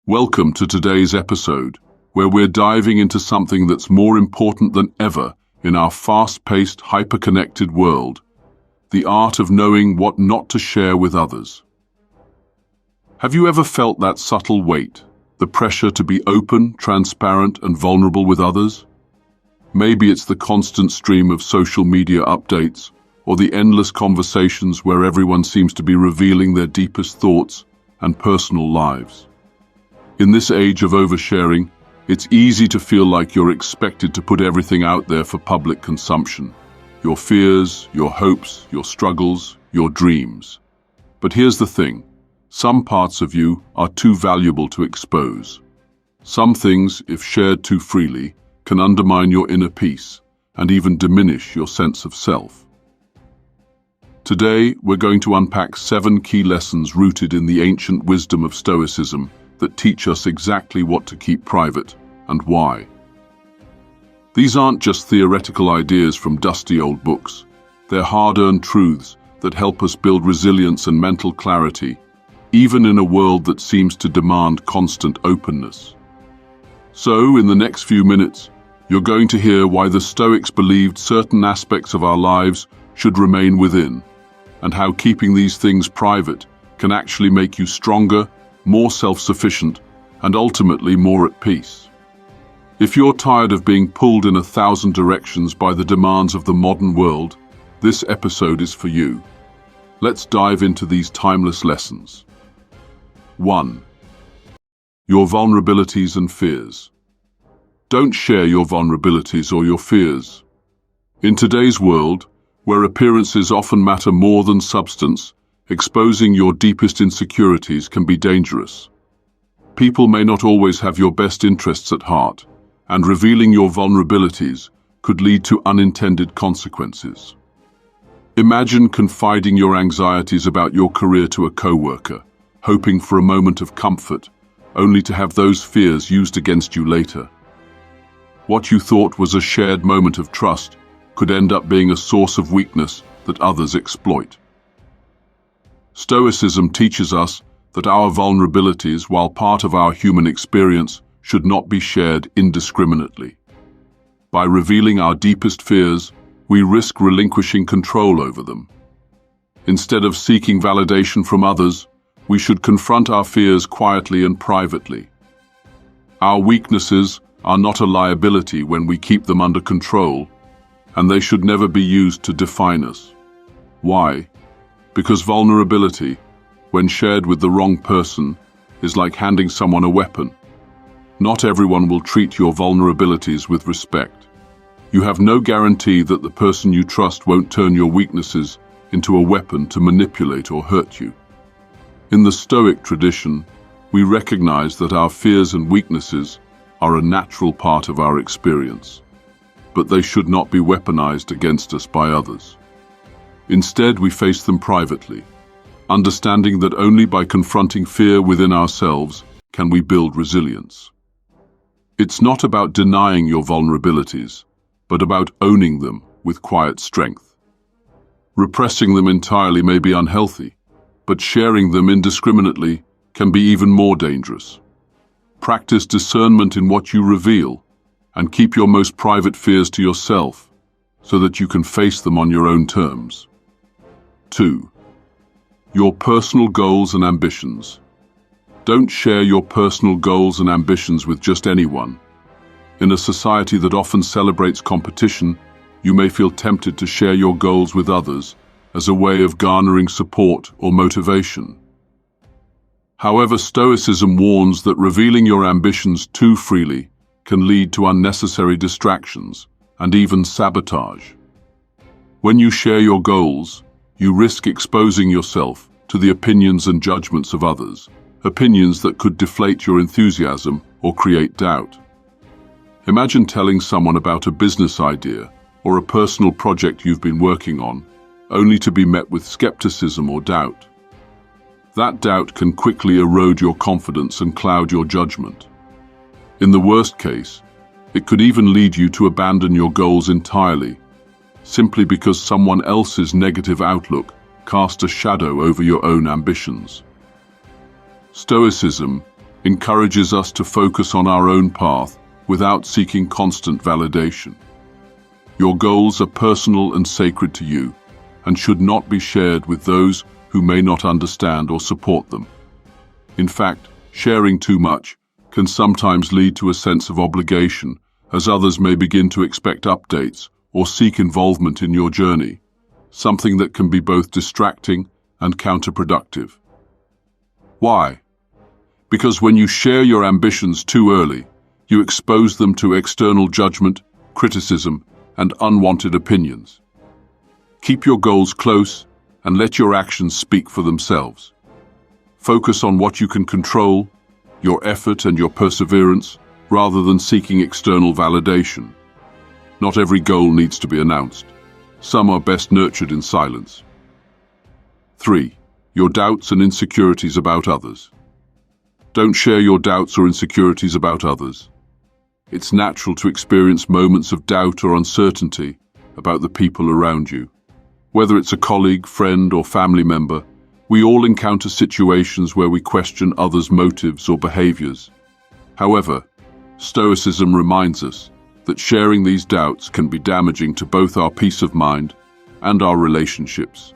Welcome to today's episode, where we're diving into something that's more important than ever in our fast-paced, hyper-connected world: the art of knowing what not to share with others. Have you ever felt that subtle weight, the pressure to be open, transparent, and vulnerable with others? Maybe it's the constant stream of social media updates, or the endless conversations where everyone seems to be revealing their deepest thoughts and personal lives. In this age of oversharing, it's easy to feel like you're expected to put everything out there for public consumption. Your fears, your hopes, your struggles, your dreams. But here's the thing: some parts of you are too valuable to expose. Some things, if shared too freely, can undermine your inner peace and even diminish your sense of self. Today, we're going to unpack 7 key lessons rooted in the ancient wisdom of Stoicism that teach us exactly what to keep private and why. These aren't just theoretical ideas from dusty old books. They're hard-earned truths that help us build resilience and mental clarity, even in a world that seems to demand constant openness. So, in the next few minutes, you're going to hear why the Stoics believed certain aspects of our lives should remain within, and how keeping these things private can actually make you stronger, more self-sufficient, and ultimately more at peace. If you're tired of being pulled in 1,000 directions by the demands of the modern world, this episode is for you. Let's dive into these timeless lessons. 1. Your vulnerabilities and fears. Don't share your vulnerabilities or your fears. In today's world, where appearances often matter more than substance, exposing your deepest insecurities can be dangerous. People may not always have your best interests at heart, and revealing your vulnerabilities could lead to unintended consequences. Imagine confiding your anxieties about your career to a coworker, hoping for a moment of comfort, only to have those fears used against you later. What you thought was a shared moment of trust could end up being a source of weakness that others exploit. Stoicism teaches us that our vulnerabilities, while part of our human experience, should not be shared indiscriminately. By revealing our deepest fears, we risk relinquishing control over them. Instead of seeking validation from others, we should confront our fears quietly and privately. Our weaknesses are not a liability when we keep them under control, and they should never be used to define us. Why? Because vulnerability, when shared with the wrong person, is like handing someone a weapon. Not everyone will treat your vulnerabilities with respect. You have no guarantee that the person you trust won't turn your weaknesses into a weapon to manipulate or hurt you. In the Stoic tradition, we recognize that our fears and weaknesses are a natural part of our experience, but they should not be weaponized against us by others. Instead, we face them privately, understanding that only by confronting fear within ourselves can we build resilience. It's not about denying your vulnerabilities, but about owning them with quiet strength. Repressing them entirely may be unhealthy, but sharing them indiscriminately can be even more dangerous. Practice discernment in what you reveal, and keep your most private fears to yourself so that you can face them on your own terms. 2. Your personal goals and ambitions. Don't share your personal goals and ambitions with just anyone. In a society that often celebrates competition, you may feel tempted to share your goals with others as a way of garnering support or motivation. However, Stoicism warns that revealing your ambitions too freely can lead to unnecessary distractions and even sabotage. When you share your goals, you risk exposing yourself to the opinions and judgments of others, opinions that could deflate your enthusiasm or create doubt. Imagine telling someone about a business idea or a personal project you've been working on, only to be met with skepticism or doubt. That doubt can quickly erode your confidence and cloud your judgment. In the worst case, it could even lead you to abandon your goals entirely, simply because someone else's negative outlook cast a shadow over your own ambitions. Stoicism, encourages us to focus on our own path without seeking constant validation. Your goals are personal and sacred to you, and should not be shared with those who may not understand or support them. In fact, sharing too much can sometimes lead to a sense of obligation, as others may begin to expect updates or seek involvement in your journey, something that can be both distracting and counterproductive. Why? Because when you share your ambitions too early, you expose them to external judgment, criticism, and unwanted opinions. Keep your goals close and let your actions speak for themselves. Focus on what you can control, your effort and your perseverance, rather than seeking external validation. Not every goal needs to be announced. Some are best nurtured in silence. 3. Your doubts and insecurities about others. Don't share your doubts or insecurities about others. It's natural to experience moments of doubt or uncertainty about the people around you. Whether it's a colleague, friend, or family member, we all encounter situations where we question others' motives or behaviors. However, Stoicism reminds us that sharing these doubts can be damaging to both our peace of mind and our relationships.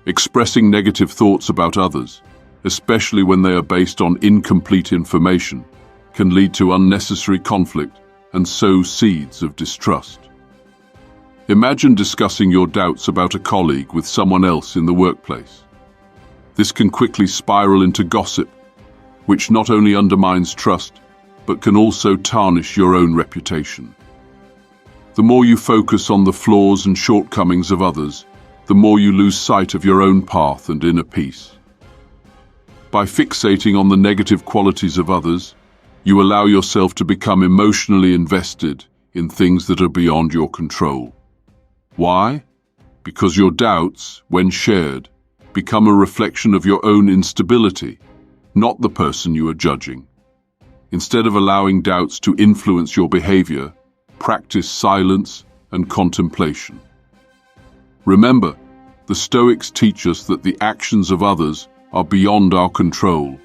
Expressing negative thoughts about others, especially when they are based on incomplete information, can lead to unnecessary conflict and sow seeds of distrust. Imagine discussing your doubts about a colleague with someone else in the workplace. This can quickly spiral into gossip, which not only undermines trust, but can also tarnish your own reputation. The more you focus on the flaws and shortcomings of others, the more you lose sight of your own path and inner peace. By fixating on the negative qualities of others, you allow yourself to become emotionally invested in things that are beyond your control. Why? Because your doubts, when shared, become a reflection of your own instability, not the person you are judging. Instead of allowing doubts to influence your behavior, practice silence and contemplation. Remember, the Stoics teach us that the actions of others are beyond our control,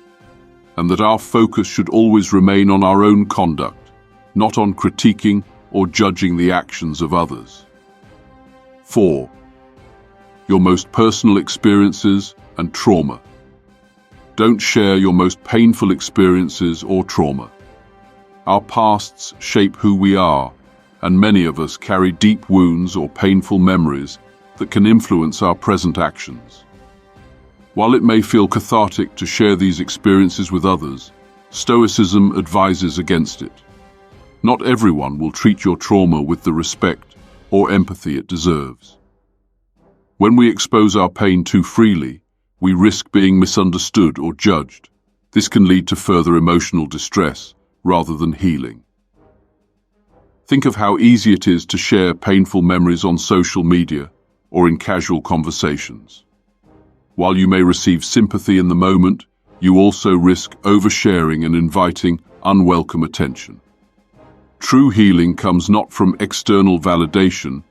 and that our focus should always remain on our own conduct, not on critiquing or judging the actions of others. 4. Your most personal experiences and trauma. Don't share your most painful experiences or trauma. Our pasts shape who we are, and many of us carry deep wounds or painful memories that can influence our present actions. While it may feel cathartic to share these experiences with others, Stoicism advises against it. Not everyone will treat your trauma with the respect or empathy it deserves. When we expose our pain too freely, we risk being misunderstood or judged. This can lead to further emotional distress rather than healing. Think of how easy it is to share painful memories on social media or in casual conversations. While you may receive sympathy in the moment, you also risk oversharing and inviting unwelcome attention. True healing comes not from external validation,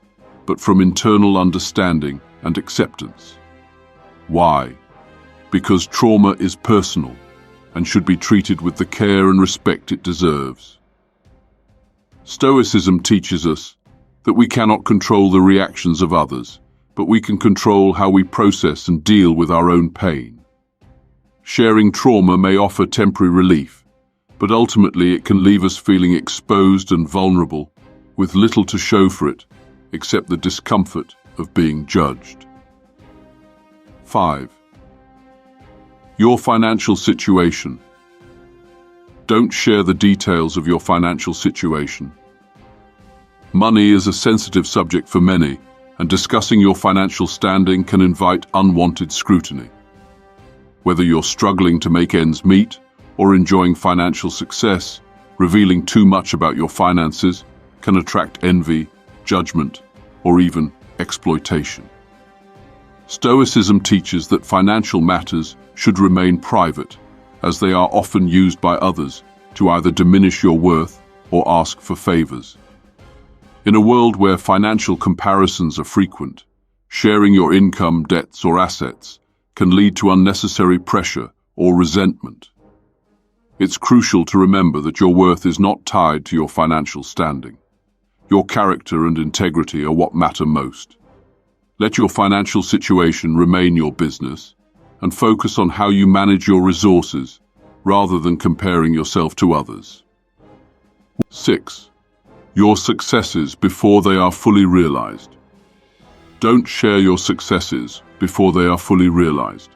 but from internal understanding and acceptance. Why? Because trauma is personal and should be treated with the care and respect it deserves. Stoicism teaches us that we cannot control the reactions of others, but we can control how we process and deal with our own pain. Sharing trauma may offer temporary relief, but ultimately it can leave us feeling exposed and vulnerable, with little to show for it, except the discomfort of being judged. 5. Your financial situation. Don't share the details of your financial situation. Money is a sensitive subject for many, and discussing your financial standing can invite unwanted scrutiny. Whether you're struggling to make ends meet or enjoying financial success, revealing too much about your finances can attract envy, judgment, or even exploitation. Stoicism teaches that financial matters should remain private, as they are often used by others to either diminish your worth or ask for favors. In a world where financial comparisons are frequent, sharing your income, debts, or assets can lead to unnecessary pressure or resentment. It's crucial to remember that your worth is not tied to your financial standing. Your character and integrity are what matter most. Let your financial situation remain your business, and focus on how you manage your resources rather than comparing yourself to others. 6. Your successes before they are fully realized. Don't share your successes before they are fully realized.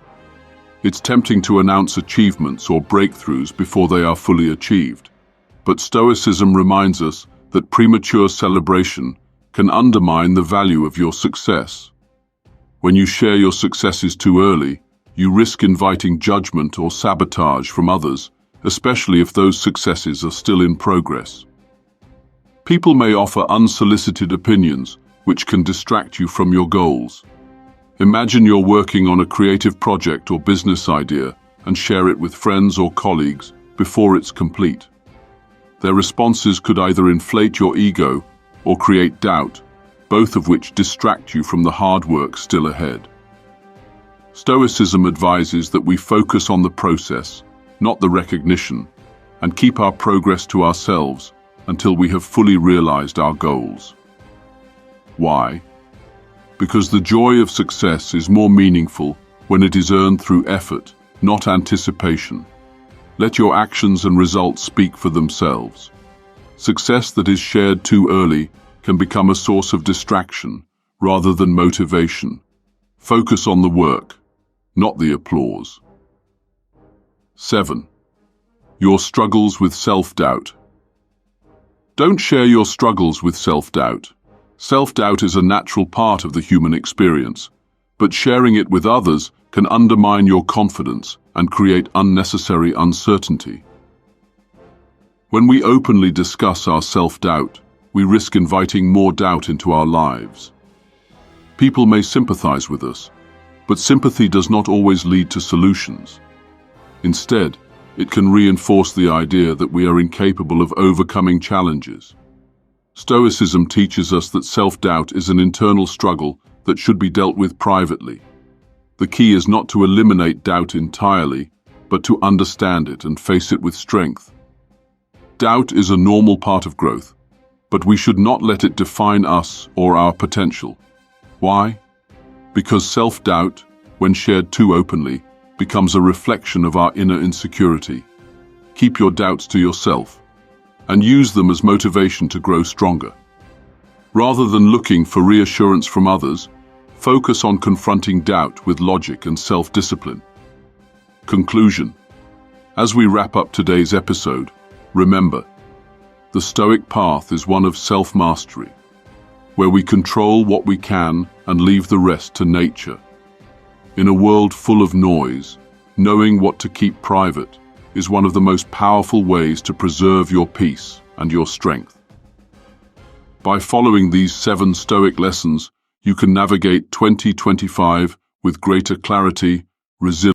It's tempting to announce achievements or breakthroughs before they are fully achieved, but Stoicism reminds us that premature celebration can undermine the value of your success. When you share your successes too early, you risk inviting judgment or sabotage from others, especially if those successes are still in progress. People may offer unsolicited opinions, which can distract you from your goals. Imagine you're working on a creative project or business idea and share it with friends or colleagues before it's complete. Their responses could either inflate your ego or create doubt, both of which distract you from the hard work still ahead. Stoicism advises that we focus on the process, not the recognition, and keep our progress to ourselves until we have fully realized our goals. Why? Because the joy of success is more meaningful when it is earned through effort, not anticipation. Let your actions and results speak for themselves. Success that is shared too early can become a source of distraction rather than motivation. Focus on the work, not the applause. 7. Your struggles with self-doubt. Don't share your struggles with self-doubt. Self-doubt is a natural part of the human experience, but sharing it with others can undermine your confidence and create unnecessary uncertainty. When we openly discuss our self-doubt, we risk inviting more doubt into our lives. People may sympathize with us, but sympathy does not always lead to solutions. Instead, it can reinforce the idea that we are incapable of overcoming challenges. Stoicism teaches us that self-doubt is an internal struggle that should be dealt with privately. The key is not to eliminate doubt entirely, but to understand it and face it with strength. Doubt is a normal part of growth, but we should not let it define us or our potential. Why? Because self-doubt, when shared too openly, becomes a reflection of our inner insecurity. Keep your doubts to yourself, and use them as motivation to grow stronger. Rather than looking for reassurance from others, focus on confronting doubt with logic and self-discipline. Conclusion. As we wrap up today's episode, remember, the Stoic path is one of self-mastery, where we control what we can and leave the rest to nature. In a world full of noise, knowing what to keep private is one of the most powerful ways to preserve your peace and your strength. By following these 7 Stoic lessons, you can navigate 2025 with greater clarity, resilience,